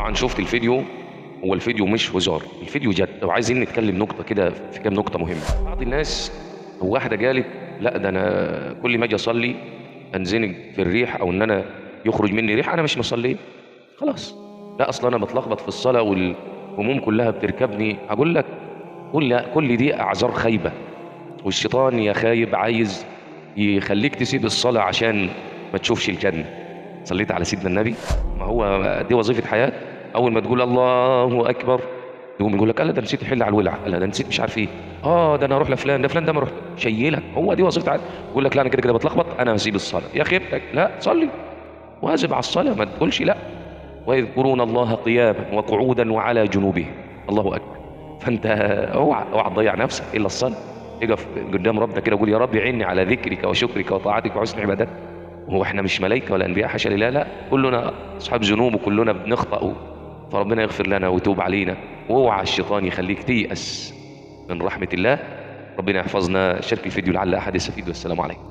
طبعا شفت الفيديو. هو الفيديو مش هزار، الفيديو جد. لو عايزين نتكلم نقطه كده في كام نقطه مهمه. بعض الناس او واحده قالت لا ده انا كل ما اجي اصلي انزنق في الريح، او ان انا يخرج مني ريح، انا مش مصلي خلاص. لا اصلا انا بتلخبط في الصلاه والهموم كلها بتركبني. اقول لك كل دي اعذار خايبه، والشيطان يا خايب عايز يخليك تسيب الصلاه عشان ما تشوفش الجنه. صليت على سيدنا النبي؟ ما هو دي وظيفه حياه. اول ما تقول الله اكبر يقوم يقول لك لا ده نسيت يحل على الولع، لا ده نسيت مش عارف ايه، ده انا اروح لفلان، ده فلان ده ما اروح شيلك. هو دي وظيفه حياه. يقول لك لا انا كده كده بتلخبط، انا هسيب الصلاه. يا خيبتك، لا صلي واجب على الصلاه، ما تقولش لا. ويذكرون الله قياما وقعودا وعلى جنوبهم. الله اكبر. فانت اوعى تضيع نفسك الا الصلاه. اقف قدام ربك كده وقول يا رب عيني على ذكرك وشكرك وطاعتك وحسن عبادتك. وهو احنا مش ملائكه ولا انبياء؟ حاشا لله، لا كلنا اصحاب ذنوب وكلنا بنخطأ. فربنا يغفر لنا ويتوب علينا. واوعى الشيطان يخليك تيأس من رحمه الله. ربنا يحفظنا. شارك الفيديو لعل احد يستفيد، والسلام عليكم.